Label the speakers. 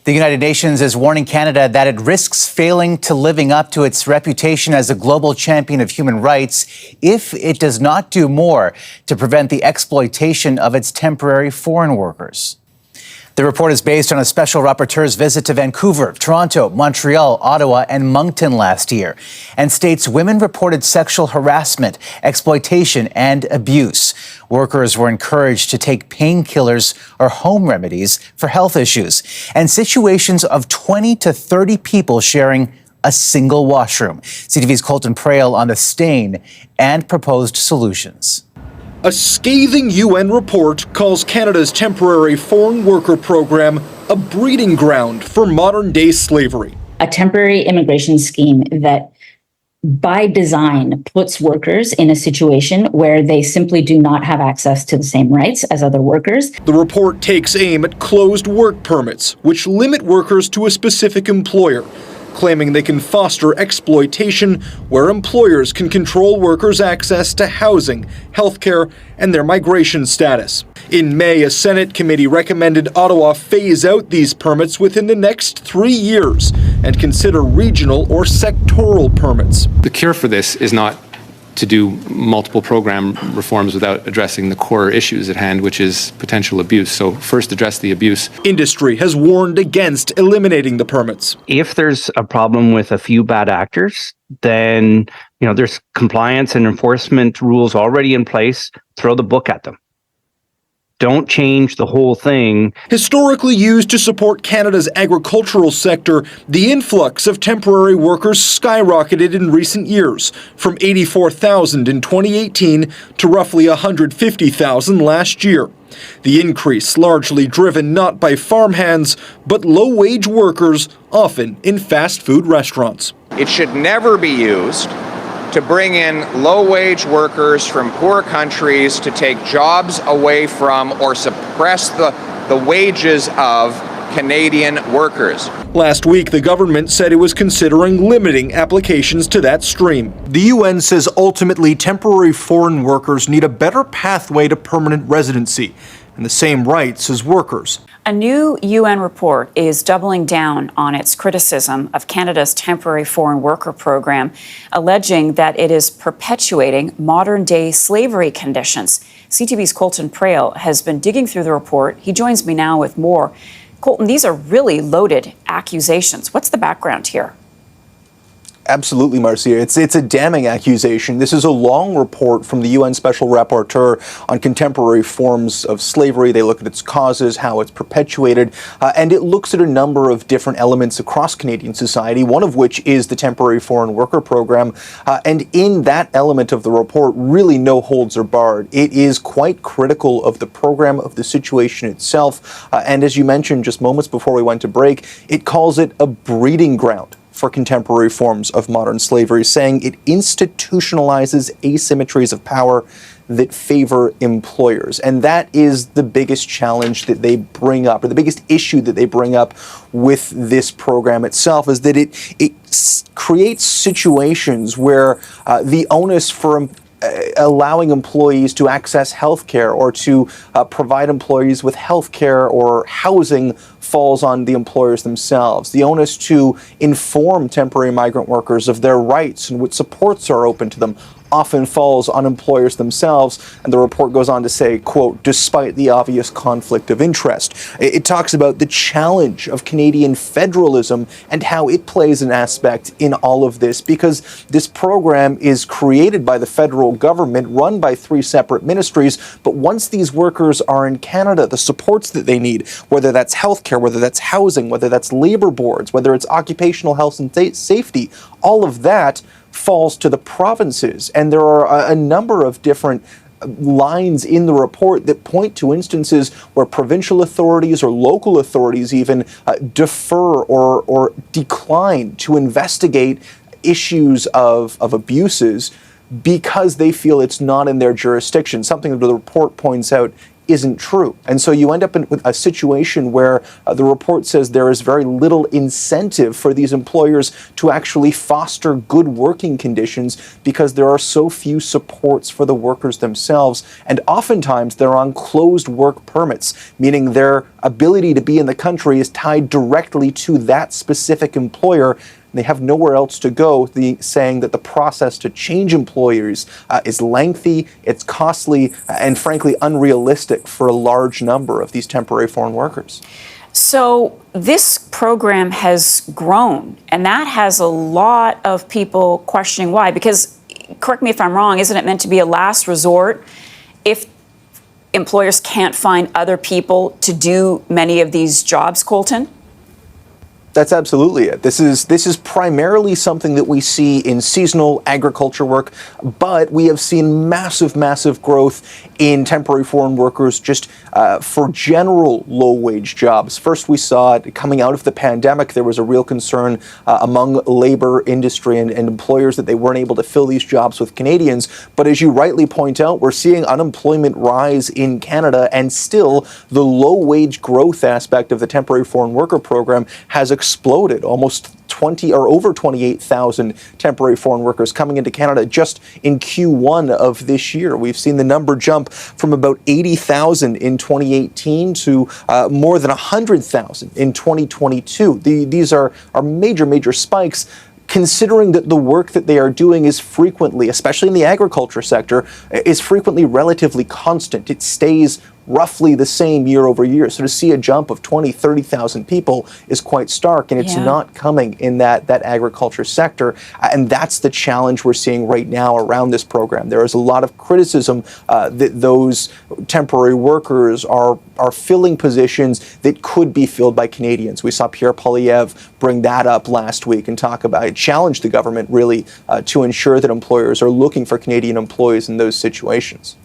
Speaker 1: The United Nations is warning Canada that it risks failing to living up to its reputation as a global champion of human rights if it does not do more to prevent the exploitation of its temporary foreign workers. The report is based on a special rapporteur's visit to Vancouver, Toronto, Montreal, Ottawa, and Moncton last year, and states women reported sexual harassment, exploitation, and abuse. Workers were encouraged to take painkillers or home remedies for health issues, and situations of 20 to 30 people sharing a single washroom. CTV's Colton Prale on the stain and proposed solutions.
Speaker 2: A scathing UN report calls Canada's temporary foreign worker program a breeding ground for modern-day slavery.
Speaker 3: A temporary immigration scheme that, by design, puts workers in a situation where they simply do not have access to the same rights as other workers.
Speaker 2: The report takes aim at closed work permits, which limit workers to a specific employer, claiming they can foster exploitation where employers can control workers' access to housing, healthcare, and their migration status. In May, a Senate committee recommended Ottawa phase out these permits within the next 3 years and consider regional or sectoral permits.
Speaker 4: The cure for this is not to do multiple program reforms without addressing the core issues at hand, which is potential abuse. So first address the abuse.
Speaker 2: Industry has warned against eliminating the permits.
Speaker 5: If there's a problem with a few bad actors, then there's compliance and enforcement rules already in place. Throw the book at them. Don't change the whole thing.
Speaker 2: Historically used to support Canada's agricultural sector, the influx of temporary workers skyrocketed in recent years, from 84,000 in 2018 to roughly 150,000 last year. The increase largely driven not by farmhands, but low-wage workers, often in fast food restaurants.
Speaker 6: It should never be used to bring in low-wage workers from poor countries to take jobs away from or suppress the wages of Canadian workers.
Speaker 2: Last week, the government said it was considering limiting applications to that stream. The UN says ultimately temporary foreign workers need a better pathway to permanent residency and the same rights as workers.
Speaker 7: A new UN report is doubling down on its criticism of Canada's temporary foreign worker program, alleging that it is perpetuating modern-day slavery conditions. CTV's Colton Prale has been digging through the report. He joins me now with more. Colton, these are really loaded accusations. What's the background here?
Speaker 8: Absolutely, Marcia. It's a damning accusation. This is a long report from the UN Special Rapporteur on contemporary forms of slavery. They look at its causes, how it's perpetuated, and it looks at a number of different elements across Canadian society, one of which is the temporary foreign worker program. And in that element of the report, really no holds are barred. It is quite critical of the program, of the situation itself. And as you mentioned just moments before we went to break, it calls it a breeding ground for contemporary forms of modern slavery, saying it institutionalizes asymmetries of power that favor employers. And that is the biggest challenge that they bring up, or the biggest issue that they bring up with this program itself, is that it creates situations where the onus for allowing employees to access health care or to provide employees with health care or housing falls on the employers themselves. The onus to inform temporary migrant workers of their rights and what supports are open to them often falls on employers themselves. And the report goes on to say, quote, despite the obvious conflict of interest. It talks about the challenge of Canadian federalism and how it plays an aspect in all of this, because this program is created by the federal government, run by 3 separate ministries. But once these workers are in Canada, the supports that they need, whether that's healthcare, whether that's housing, whether that's labor boards, whether it's occupational health and safety, all of that falls to the provinces. And there are a number of different lines in the report that point to instances where provincial authorities or local authorities even defer or decline to investigate issues of abuses because they feel it's not in their jurisdiction, something that the report points out isn't true. And so you end up in a situation where the report says there is very little incentive for these employers to actually foster good working conditions because there are so few supports for the workers themselves. And oftentimes they're on closed work permits, meaning their ability to be in the country is tied directly to that specific employer. They have nowhere else to go, saying that the process to change employers is lengthy, it's costly, and frankly unrealistic for a large number of these temporary foreign workers.
Speaker 7: So this program has grown, and that has a lot of people questioning why. Because, correct me if I'm wrong, isn't it meant to be a last resort if employers can't find other people to do many of these jobs, Colton?
Speaker 8: That's absolutely it. This is primarily something that we see in seasonal agriculture work, but we have seen massive growth in temporary foreign workers just for general low-wage jobs. First, we saw it coming out of the pandemic. There was a real concern among labor industry and employers that they weren't able to fill these jobs with Canadians. But as you rightly point out, we're seeing unemployment rise in Canada, and still the low-wage growth aspect of the temporary foreign worker program has exploded. Almost 20 or over 28,000 temporary foreign workers coming into Canada just in Q1 of this year. We've seen the number jump from about 80,000 in 2018 to more than 100,000 in 2022. These are major spikes, considering that the work that they are doing is frequently, especially in the agriculture sector, is frequently relatively constant. It stays roughly the same year over year. So to see a jump of 20, 30,000 people is quite stark, and it's not coming in that agriculture sector. And that's the challenge we're seeing right now around this program. There is a lot of criticism that those temporary workers are filling positions that could be filled by Canadians. We saw Pierre Poilievre bring that up last week and talk about it, challenge the government really to ensure that employers are looking for Canadian employees in those situations.